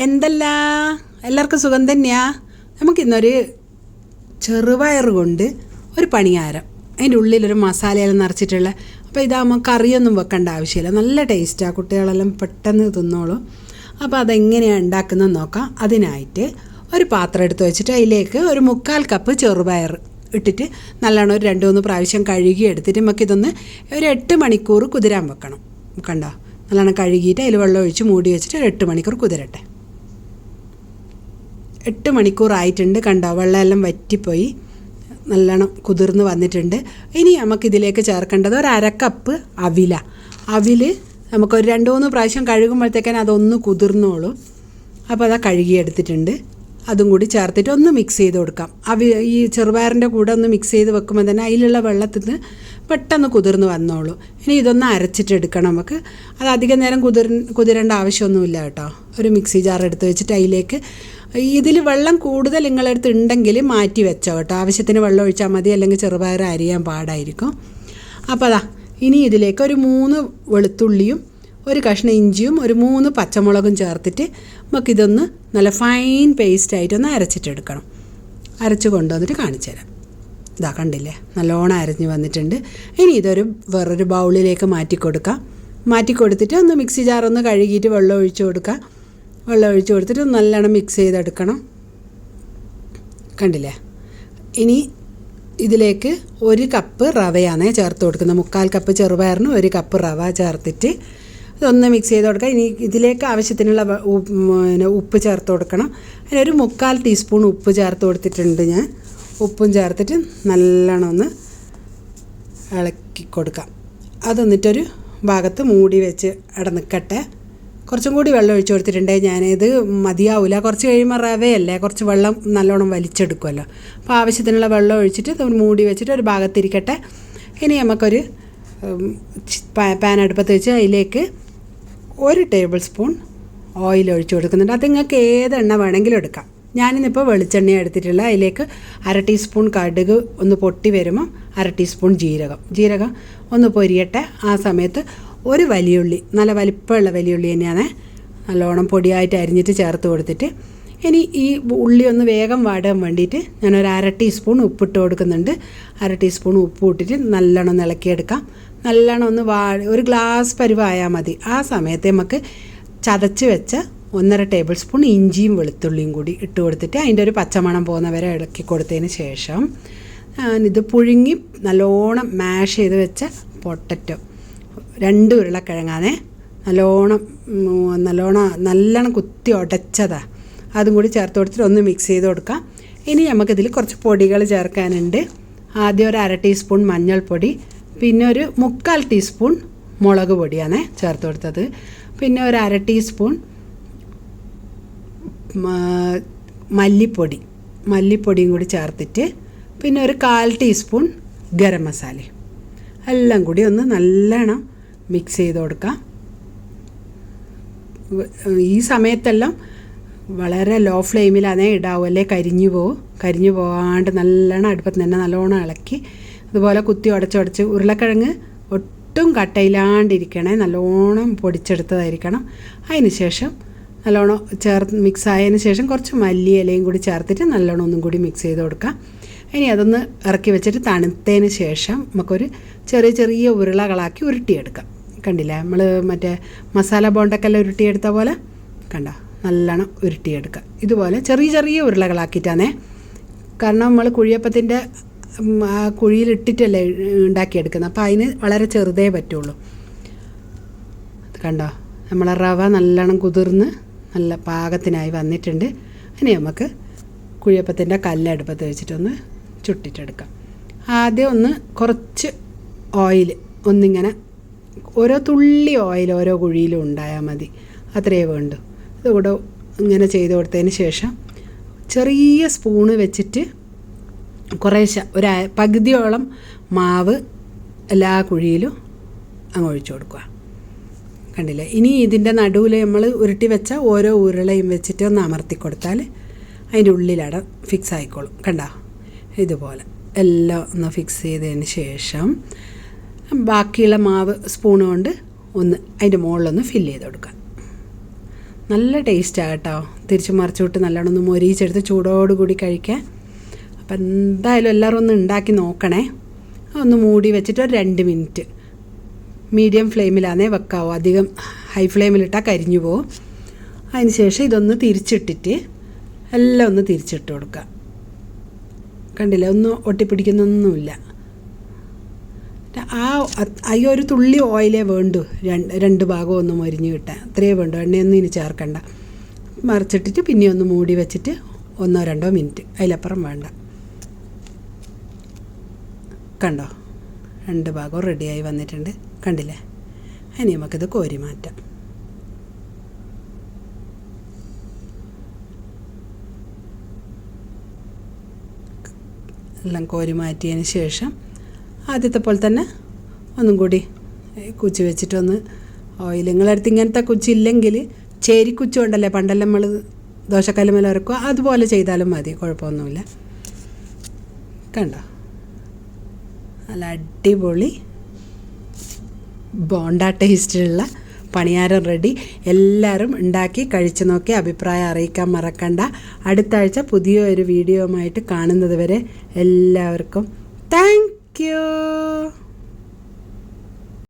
എന്തല്ല എല്ലാവർക്കും സുഖം തന്നെയാ. നമുക്കിന്നൊരു ചെറുപയർ കൊണ്ട് ഒരു പണിയാരം, അതിൻ്റെ ഉള്ളിലൊരു മസാലയെല്ലാം നിറച്ചിട്ടുള്ള. അപ്പോൾ ഇതാകുമ്പോൾ കറിയൊന്നും വെക്കേണ്ട ആവശ്യമില്ല, നല്ല ടേസ്റ്റാണ്, കുട്ടികളെല്ലാം പെട്ടെന്ന് തിന്നോളൂ. അപ്പോൾ അതെങ്ങനെയാണ് ഉണ്ടാക്കുന്നതെന്ന് നോക്കാം. അതിനായിട്ട് ഒരു പാത്രം എടുത്ത് വെച്ചിട്ട് അതിലേക്ക് ഒരു 1/4 കപ്പ് ചെറുപയർ ഇട്ടിട്ട് നല്ലോണം ഒരു 2-3 പ്രാവശ്യം കഴുകി എടുത്തിട്ട് നമുക്കിതൊന്ന് ഒരു 8 മണിക്കൂർ കുതിരാൻ വെക്കണം. കണ്ടോ, നല്ലോണം കഴുകിയിട്ട് അതിൽ വെള്ളം ഒഴിച്ച് മൂടി വെച്ചിട്ട് ഒരു 8 മണിക്കൂർ കുതിരട്ടെ. 8 മണിക്കൂറായിട്ടുണ്ട്. കണ്ടോ, വെള്ളമെല്ലാം വറ്റിപ്പോയി, നല്ലോണം കുതിർന്ന് വന്നിട്ടുണ്ട്. ഇനി നമുക്കിതിലേക്ക് ചേർക്കേണ്ടത് ഒരു 1/2 കപ്പ് അവില. അവിൽ നമുക്കൊരു 2-3 പ്രാവശ്യം കഴുകുമ്പോഴത്തേക്കാണ് അതൊന്ന് കുതിർന്നോളൂ. അപ്പോൾ അതാ കഴുകിയെടുത്തിട്ടുണ്ട്. അതും കൂടി ചേർത്തിട്ട് ഒന്ന് മിക്സ് ചെയ്ത് കൊടുക്കാം. ഈ ചെറുപയറിൻ്റെ കൂടെ ഒന്ന് മിക്സ് ചെയ്ത് വെക്കുമ്പോൾ തന്നെ അതിലുള്ള വെള്ളത്തിൽ നിന്ന് പെട്ടെന്ന് കുതിർന്ന് വന്നോളൂ. ഇനി ഇതൊന്ന് അരച്ചിട്ടെടുക്കണം നമുക്ക്. അത് അധികം നേരം കുതിരേണ്ട ആവശ്യമൊന്നുമില്ല കേട്ടോ. ഒരു മിക്സി ജാർ എടുത്ത് വെച്ചിട്ട് അതിലേക്ക് ഇതിൽ വെള്ളം കൂടുതൽ നിങ്ങളടുത്ത് ഉണ്ടെങ്കിൽ മാറ്റി വെച്ചോ കേട്ടോ. ആവശ്യത്തിന് വെള്ളം ഒഴിച്ചാൽ മതി, അല്ലെങ്കിൽ ചെറുപയർ അരിയാൻ പാടായിരിക്കും. അപ്പോൾ അതാ ഇനി ഇതിലേക്ക് ഒരു 3 വെളുത്തുള്ളിയും ഒരു കഷ്ണം ഇഞ്ചിയും ഒരു 3 പച്ചമുളകും ചേർത്തിട്ട് നമുക്കിതൊന്ന് നല്ല ഫൈൻ പേസ്റ്റായിട്ടൊന്ന് അരച്ചിട്ടെടുക്കണം. അരച്ച് കൊണ്ടുവന്നിട്ട് കാണിച്ചു തരാം. ഇതാ കണ്ടില്ലേ, നല്ലോണം അരഞ്ഞ് വന്നിട്ടുണ്ട്. ഇനി ഇതൊരു വേറൊരു ബൗളിലേക്ക് മാറ്റി കൊടുത്തിട്ട് ഒന്ന് മിക്സി ജാറൊന്ന് കഴുകിയിട്ട് വെള്ളം ഒഴിച്ച് കൊടുക്കുക. വെള്ളം ഒഴിച്ച് കൊടുത്തിട്ട് നല്ലോണം മിക്സ് ചെയ്തെടുക്കണം. കണ്ടില്ലേ, ഇനി ഇതിലേക്ക് 1 കപ്പ് റവയാണ് ചേർത്ത് കൊടുക്കുന്നത്. 1/4 കപ്പ് ചെറുപയറിന് 1 കപ്പ് റവ ചേർത്തിട്ട് ഇതൊന്ന് മിക്സ് ചെയ്ത് കൊടുക്കുക. ഇനി ഇതിലേക്ക് ആവശ്യത്തിനുള്ള ഉപ്പ് ചേർത്ത് കൊടുക്കണം. അതിനൊരു 1/4 ടീസ്പൂൺ ഉപ്പ് ചേർത്ത് കൊടുത്തിട്ടുണ്ട് ഞാൻ. ഉപ്പും ചേർത്തിട്ട് നല്ലോണം ഒന്ന് ഇളക്കി കൊടുക്കാം. അതൊന്നിട്ടൊരു ഭാഗത്ത് മൂടി വെച്ച് അവിടെ നിൽക്കട്ടെ. കുറച്ചും കൂടി വെള്ളം ഒഴിച്ച് കൊടുത്തിട്ടുണ്ട്. ഞാനിത് മതിയാവില്ല, കുറച്ച് കഴിയുമ്പോൾ റവയല്ലേ, കുറച്ച് വെള്ളം നല്ലോണം വലിച്ചെടുക്കുമല്ലോ. അപ്പോൾ ആവശ്യത്തിനുള്ള വെള്ളം ഒഴിച്ചിട്ട് ഇത് മൂടി വെച്ചിട്ട് ഒരു ഭാഗത്തിരിക്കട്ടെ. ഇനി നമുക്കൊരു പാൻ അടുപ്പത്ത് വെച്ച് അതിലേക്ക് 1 ടേബിൾ സ്പൂൺ ഓയിൽ ഒഴിച്ച് കൊടുക്കുന്നുണ്ട്. അത് നിങ്ങൾക്ക് ഏതെണ്ണ വേണമെങ്കിലും എടുക്കാം. ഞാനിന്നിപ്പോൾ വെളിച്ചെണ്ണ എടുത്തിട്ടുള്ള. അതിലേക്ക് 1/2 ടീസ്പൂൺ കടുക് ഒന്ന് പൊട്ടി വരുമ്പോൾ 1/2 ടീസ്പൂൺ ജീരകം ഒന്ന് പൊരിയട്ടെ. ആ സമയത്ത് ഒരു വലിയുള്ളി, നല്ല വലിപ്പമുള്ള വലിയുള്ളി തന്നെയാണ്, നല്ലോണം പൊടിയായിട്ട് അരിഞ്ഞിട്ട് ചേർത്ത് കൊടുത്തിട്ട് ഇനി ഈ ഉള്ളി ഒന്ന് വേഗം വാടാൻ വേണ്ടിയിട്ട് ഞാനൊരു 1/2 ടീസ്പൂൺ ഉപ്പിട്ട് കൊടുക്കുന്നുണ്ട്. 1/2 ടീസ്പൂൺ ഉപ്പ് ഇട്ടിട്ട് നല്ലോണം ഒന്ന് ഇളക്കിയെടുക്കാം. നല്ലോണം ഒന്ന് ഒരു ഗ്ലാസ് പരുവായാൽ മതി. ആ സമയത്ത് നമുക്ക് ചതച്ച് വെച്ച 1/2 ടേബിൾ സ്പൂൺ ഇഞ്ചിയും വെളുത്തുള്ളിയും കൂടി ഇട്ട് കൊടുത്തിട്ട് അതിൻ്റെ ഒരു പച്ചമണം പോകുന്നവരെ ഇളക്കി കൊടുത്തതിന് ശേഷം ഇത് പുഴുങ്ങി നല്ലോണം മാഷ് ചെയ്ത് വെച്ച പൊട്ടറ്റോ 2 ഉരുളക്കിഴങ്ങാണേ, നല്ലോണം കുത്തി ഉടച്ചതാണ്, അതും കൂടി ചേർത്ത് കൊടുത്തിട്ട് ഒന്ന് മിക്സ് ചെയ്ത് കൊടുക്കാം. ഇനി നമുക്കിതിൽ കുറച്ച് പൊടികൾ ചേർക്കാനുണ്ട്. ആദ്യം ഒരു 1/2 ടീസ്പൂൺ മഞ്ഞൾപ്പൊടി, പിന്നെ ഒരു 1/4 ടീസ്പൂൺ മുളക് പൊടിയാണ് ചേർത്ത് കൊടുത്തത്, പിന്നെ ഒരു 1/2 ടീസ്പൂൺ മല്ലിപ്പൊടിയും കൂടി ചേർത്തിട്ട് പിന്നെ ഒരു 1/4 ടീസ്പൂൺ ഗരം മസാല എല്ലാം കൂടി ഒന്ന് നല്ലോണം മിക്സ് ചെയ്ത് കൊടുക്കാം. ഈ സമയത്തെല്ലാം വളരെ ലോ ഫ്ലെയിമിലാണേ ഇടാവും, അല്ലേ കരിഞ്ഞു പോകാണ്ട് നല്ലോണം അടുപ്പത്ത് തന്നെ നല്ലോണം ഇളക്കി അതുപോലെ കുത്തി ഉടച്ചുടച്ച്. ഉരുളക്കിഴങ്ങ് ഒട്ടും കട്ടയില്ലാണ്ടിരിക്കണേ, നല്ലോണം പൊടിച്ചെടുത്തതായിരിക്കണം. അതിന് ശേഷം നല്ലോണം മിക്സ് ആയതിന് ശേഷം കുറച്ച് മല്ലി ഇലയും കൂടി ചേർത്തിട്ട് നല്ലോണം ഒന്നും കൂടി മിക്സ് ചെയ്ത് കൊടുക്കാം. ഇനി അതൊന്ന് ഇറക്കി വെച്ചിട്ട് തണുത്തതിന് ശേഷം നമുക്കൊരു ചെറിയ ഉരുളകളാക്കി ഉരുട്ടിയെടുക്കാം. കണ്ടില്ലേ, നമ്മൾ മറ്റേ മസാല ബോണ്ടക്കെല്ലാം ഉരുട്ടിയെടുത്ത പോലെ കണ്ടോ, നല്ലോണം ഉരുട്ടിയെടുക്കുക. ഇതുപോലെ ചെറിയ ഉരുളകളാക്കിയിട്ടാണേ, കാരണം നമ്മൾ കുഴിയപ്പത്തിൻ്റെ കുഴിയിലിട്ടിട്ടല്ലേ ഉണ്ടാക്കിയെടുക്കുന്നത്. അപ്പോൾ അതിന് വളരെ ചെറുതേ പറ്റുള്ളൂ. കണ്ടോ, നമ്മളെ റവ നല്ലോണം കുതിർന്ന് നല്ല പാകത്തിനായി വന്നിട്ടുണ്ട്. ഇനി നമുക്ക് കുഴിയപ്പത്തിൻ്റെ കല്ലടുപ്പത്ത് വെച്ചിട്ടൊന്ന് ചുട്ടിട്ടെടുക്കാം. ആദ്യം ഒന്ന് കുറച്ച് ഓയിൽ ഒന്നിങ്ങനെ ഓരോ തുള്ളി ഓയിൽ ഓരോ കുഴിയിലും ഉണ്ടായാൽ മതി, അത്രയേ വേണ്ടൂ. ഇതുകൂടെ ഇങ്ങനെ ചെയ്ത് കൊടുത്തതിന് ശേഷം ചെറിയ സ്പൂണ് വെച്ചിട്ട് കുറേശ്ശെ ഒരു പകുതിയോളം മാവ് എല്ലാ കുഴിയിലും അങ്ങ് ഒഴിച്ചു കൊടുക്കുക. കണ്ടില്ലേ, ഇനി ഇതിൻ്റെ നടുവിൽ നമ്മൾ ഉരുട്ടി വെച്ച ഓരോ ഉരുളയും വെച്ചിട്ട് ഒന്ന് അമർത്തി കൊടുത്താൽ അതിൻ്റെ ഉള്ളിലട ഫിക്സ് ആയിക്കോളും. കണ്ടോ, ഇതുപോലെ എല്ലാം ഒന്ന് ഫിക്സ് ചെയ്തതിന് ശേഷം ബാക്കിയുള്ള മാവ് സ്പൂൺ കൊണ്ട് ഒന്ന് അതിൻ്റെ മുകളിലൊന്ന് ഫില്ല് ചെയ്ത് കൊടുക്കുക. നല്ല ടേസ്റ്റാണ് കേട്ടോ. തിരിച്ചു മറിച്ചു വിട്ട് നല്ലോണം ഒന്ന് മൊരിയിച്ചെടുത്ത് ചൂടോടുകൂടി കഴിക്കാൻ. അപ്പം എന്തായാലും എല്ലാവരും ഒന്ന് ഉണ്ടാക്കി നോക്കണേ. ഒന്ന് മൂടി വെച്ചിട്ട് ഒരു 2 മിനിറ്റ് മീഡിയം ഫ്ലെയിമിലാണേ വെക്കാവോ, അധികം ഹൈ ഫ്ലെയിമിലിട്ടാൽ കരിഞ്ഞു പോകും. അതിന് ശേഷം ഇതൊന്ന് തിരിച്ചിട്ടിട്ട് എല്ലാം ഒന്ന് തിരിച്ചിട്ട് കൊടുക്കുക. കണ്ടില്ല, ഒന്നും ഒട്ടിപ്പിടിക്കുന്നൊന്നുമില്ല. ഈ ഒരു തുള്ളി ഓയിലേ വേണ്ടു, രണ്ട് ഭാഗവും ഒന്ന് മൊരിഞ്ഞ് കിട്ടാൻ, അത്രയേ വേണ്ടു. എണ്ണയൊന്നും ഇനി ചേർക്കണ്ട. മറിച്ചിട്ടിട്ട് പിന്നെ ഒന്ന് മൂടി വെച്ചിട്ട് 1-2 മിനിറ്റ്, അതിലപ്പുറം വേണ്ട. കണ്ടോ, 2 ഭാഗവും റെഡിയായി വന്നിട്ടുണ്ട്. കണ്ടില്ലേ? ഇനി നമുക്കിത് കോരി മാറ്റാം. എല്ലാം കോരി മാറ്റിയതിന് ശേഷം ആദ്യത്തെ പോലെ തന്നെ ഒന്നും കൂടി കുച്ചി വെച്ചിട്ടൊന്ന് ഓയിൽ, നിങ്ങളടുത്ത് ഇങ്ങനത്തെ കുച്ചി ഇല്ലെങ്കിൽ ചേരിക്കുച്ചി ഉണ്ടല്ലേ, പണ്ടെല്ലാം നമ്മൾ ദോശക്കല്ലുമേൽ ഇറക്കുക, അതുപോലെ ചെയ്താലും മതി, കുഴപ്പമൊന്നുമില്ല. കണ്ടോ, നല്ല അടിപൊളി ബോണ്ട ടേസ്റ്റിലുള്ള പണിയാരം റെഡി. എല്ലാവരും ഉണ്ടാക്കി കഴിച്ചു നോക്കി അഭിപ്രായം അറിയിക്കാൻ മറക്കണ്ട. അടുത്ത ആഴ്ച പുതിയൊരു വീഡിയോയുമായിട്ട് കാണുന്നത് വരെ എല്ലാവർക്കും താങ്ക് യു.